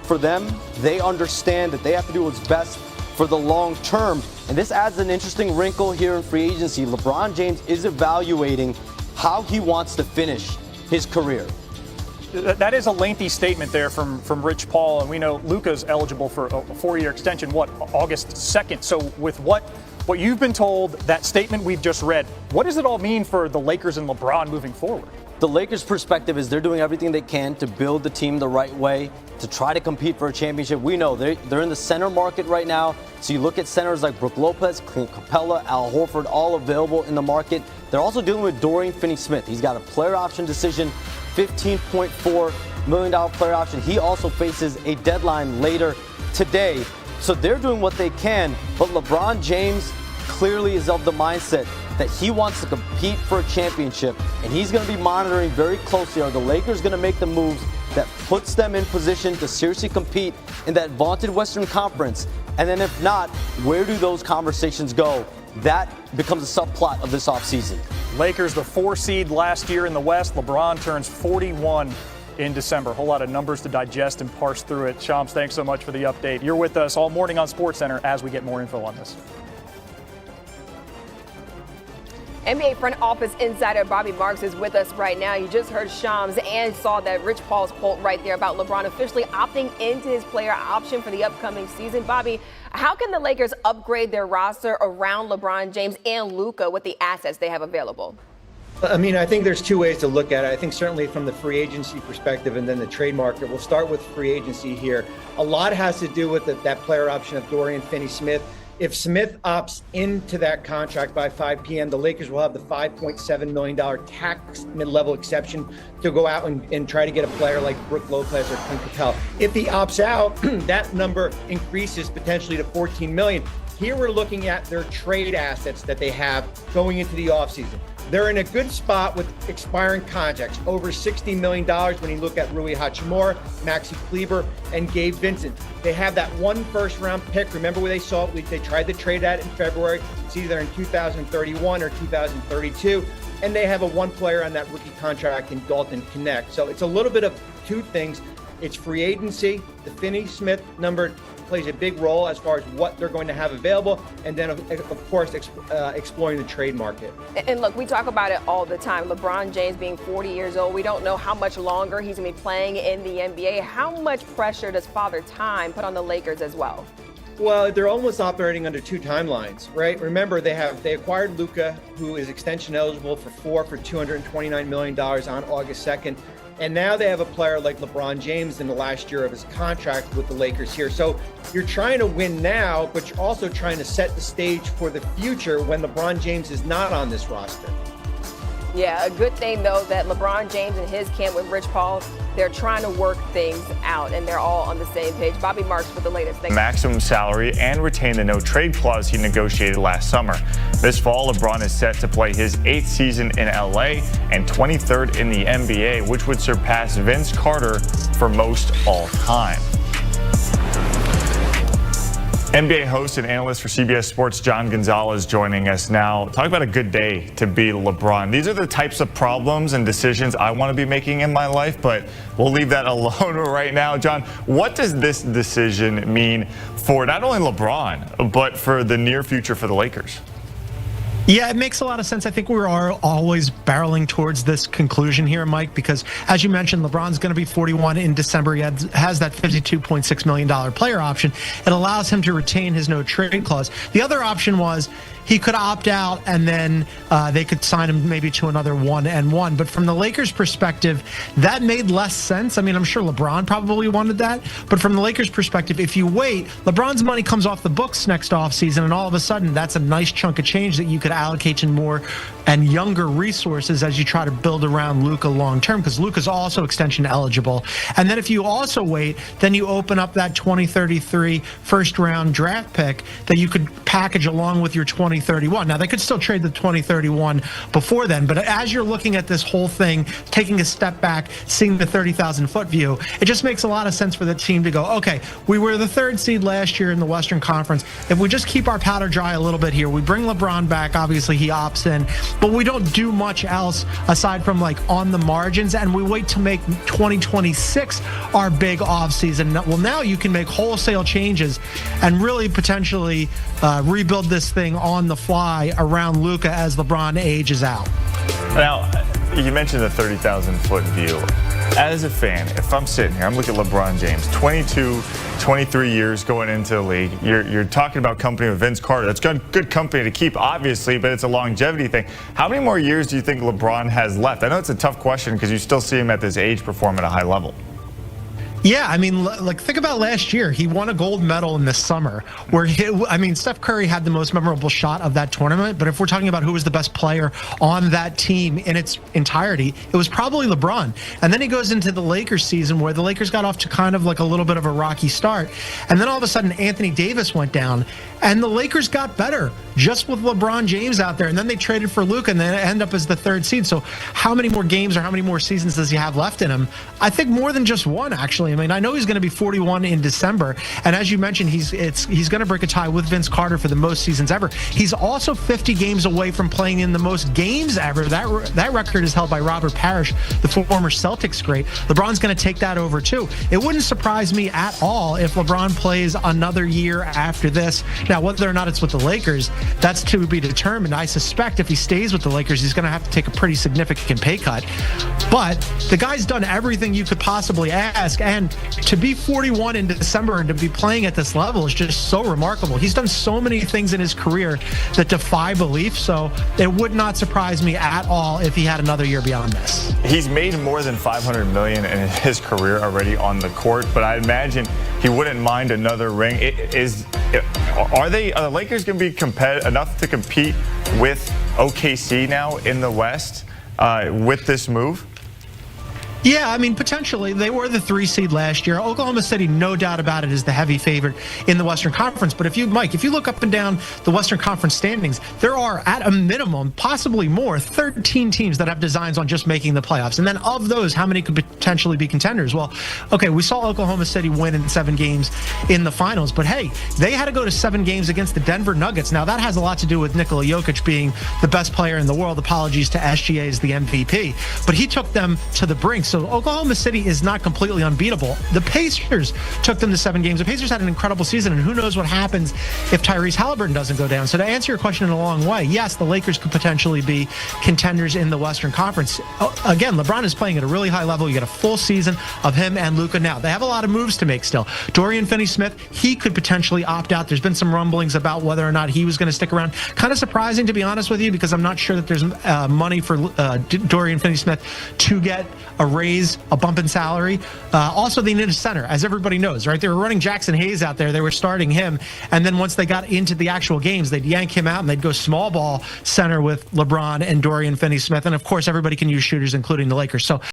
for them. They understand that they have to do what's best for the long term. And this adds an interesting wrinkle here in free agency. LeBron James is evaluating how he wants to finish his career. That is a lengthy statement there from Rich Paul, and we know Luka's eligible for a 4-year extension, August 2nd. So with what you've been told, that statement we've just read, what does it all mean for the Lakers and LeBron moving forward? The Lakers' perspective is they're doing everything they can to build the team the right way, to try to compete for a championship. We know they're in the center market right now. So you look at centers like Brook Lopez, Clint Capella, Al Horford, all available in the market. They're also dealing with Dorian Finney-Smith. He's got a player option decision, $15.4 million player option. He also faces a deadline later today. So they're doing what they can, but LeBron James clearly is of the mindset that he wants to compete for a championship, and he's going to be monitoring very closely. Are the Lakers going to make the moves that puts them in position to seriously compete in that vaunted Western Conference? And then if not, where do those conversations go? That becomes a subplot of this offseason. Lakers, the 4 seed last year in the West. LeBron turns 41 in December. A whole lot of numbers to digest and parse through it. Shams, thanks so much for the update. You're with us all morning on SportsCenter as we get more info on this. NBA front office insider Bobby Marks is with us right now. You just heard Shams and saw that Rich Paul's quote right there about LeBron officially opting into his player option for the upcoming season. Bobby, how can the Lakers upgrade their roster around LeBron James and Luka with the assets they have available? I mean, I think there's 2 ways to look at it. I think certainly from the free agency perspective and then the trade market. We'll start with free agency here. A lot has to do with that player option of Dorian Finney-Smith. If Smith opts into that contract by 5 p.m., the Lakers will have the $5.7 million tax mid-level exception to go out and try to get a player like Brook Lopez or Clint Capella. If he opts out, that number increases potentially to $14 million. Here we're looking at their trade assets that they have going into the offseason. They're in a good spot with expiring contracts, over $60 million when you look at Rui Hachimura, Maxi Kleber, and Gabe Vincent. They have that 1 first-round pick. Remember where they saw it? They tried to trade that in February. It's either in 2031 or 2032. And they have a 1 player on that rookie contract in Dalton Connect. So it's a little bit of 2 things. It's free agency. The Finney-Smith number plays a big role as far as what they're going to have available, and then of course exploring the trade market. And look, we talk about it all the time. LeBron James being 40 years old, we don't know how much longer he's going to be playing in the NBA. How much pressure does Father Time put on the Lakers as well? Well, they're almost operating under 2 timelines, right? Remember, they acquired Luka, who is extension eligible for $229 million on August 2nd. And now they have a player like LeBron James in the last year of his contract with the Lakers here. So you're trying to win now, but you're also trying to set the stage for the future when LeBron James is not on this roster. Yeah, a good thing, though, that LeBron James and his camp with Rich Paul, they're trying to work things out, and they're all on the same page. Bobby Marks with the latest. Maximum salary and retain the no-trade clause he negotiated last summer. This fall, LeBron is set to play his 8th season in L.A. and 23rd in the NBA, which would surpass Vince Carter for most all-time. NBA host and analyst for CBS Sports, John Gonzalez, joining us now. Talk about a good day to be LeBron. These are the types of problems and decisions I want to be making in my life, but we'll leave that alone right now. John, what does this decision mean for not only LeBron, but for the near future for the Lakers? Yeah, it makes a lot of sense. I think we are always barreling towards this conclusion here, Mike, because as you mentioned, LeBron's going to be 41 in December. He has that $52.6 million player option. It allows him to retain his no trade clause. The other option was he could opt out and then they could sign him maybe to another 1-and-1. But from the Lakers' perspective, that made less sense. I mean, I'm sure LeBron probably wanted that. But from the Lakers' perspective, if you wait, LeBron's money comes off the books next offseason, and all of a sudden that's a nice chunk of change that you could allocate to more and younger resources as you try to build around Luka long term, because Luka's also extension eligible. And then if you also wait, then you open up that 2033 first round draft pick that you could package along with your 20 2031. Now, they could still trade the 2031 before then, but as you're looking at this whole thing, taking a step back, seeing the 30,000-foot view, it just makes a lot of sense for the team to go, okay, we were the 3rd seed last year in the Western Conference. If we just keep our powder dry a little bit here, we bring LeBron back, obviously he opts in, but we don't do much else aside from like on the margins, and we wait to make 2026 our big offseason. Well, now you can make wholesale changes and really potentially rebuild this thing on the fly around Luka as LeBron ages out. Now, you mentioned the 30,000-foot view. As a fan, if I'm sitting here, I'm looking at LeBron James, 22, 23 years going into the league. You're talking about company with Vince Carter. That's good company to keep, obviously, but it's a longevity thing. How many more years do you think LeBron has left? I know it's a tough question because you still see him at this age perform at a high level. Yeah, I mean, like, think about last year. He won a gold medal in the summer where, Steph Curry had the most memorable shot of that tournament. But if we're talking about who was the best player on that team in its entirety, it was probably LeBron. And then he goes into the Lakers season where the Lakers got off to kind of like a little bit of a rocky start. And then all of a sudden, Anthony Davis went down and the Lakers got better just with LeBron James out there. And then they traded for Luka and then end up as the 3rd seed. So how many more games or how many more seasons does he have left in him? I think more than just one, actually. I mean, I know he's going to be 41 in December, and as you mentioned, he's going to break a tie with Vince Carter for the most seasons ever. He's also 50 games away from playing in the most games ever. That record is held by Robert Parrish, the former Celtics great. LeBron's going to take that over too. It wouldn't surprise me at all if LeBron plays another year after this. Now, whether or not it's with the Lakers, that's to be determined. I suspect if he stays with the Lakers, he's going to have to take a pretty significant pay cut. But the guy's done everything you could possibly ask, and to be 41 in December and to be playing at this level is just so remarkable. He's done so many things in his career that defy belief, so it would not surprise me at all if he had another year beyond this. He's made more than $500 million in his career already on the court, but I imagine he wouldn't mind another ring. Are the Lakers going to be enough to compete with OKC now in the West with this move? Yeah, I mean, potentially. They were the 3 seed last year. Oklahoma City, no doubt about it, is the heavy favorite in the Western Conference. But if you look up and down the Western Conference standings, there are, at a minimum, possibly more, 13 teams that have designs on just making the playoffs. And then of those, how many could potentially be contenders? Well, okay, we saw Oklahoma City win in 7 games in the finals. But hey, they had to go to 7 games against the Denver Nuggets. Now, that has a lot to do with Nikola Jokic being the best player in the world. Apologies to SGA as the MVP. But he took them to the brink. So Oklahoma City is not completely unbeatable. The Pacers took them to 7 games. The Pacers had an incredible season, and who knows what happens if Tyrese Halliburton doesn't go down. So to answer your question in a long way, yes, the Lakers could potentially be contenders in the Western Conference. Again, LeBron is playing at a really high level. You get a full season of him and Luka now. They have a lot of moves to make still. Dorian Finney-Smith, he could potentially opt out. There's been some rumblings about whether or not he was going to stick around. Kind of surprising, to be honest with you, because I'm not sure that there's money for Dorian Finney-Smith to get a raise, a bump in salary. Also, they need a center, as everybody knows, right? They were running Jackson Hayes out there. They were starting him. And then once they got into the actual games, they'd yank him out and they'd go small ball center with LeBron and Dorian Finney-Smith. And of course, everybody can use shooters, including the Lakers. So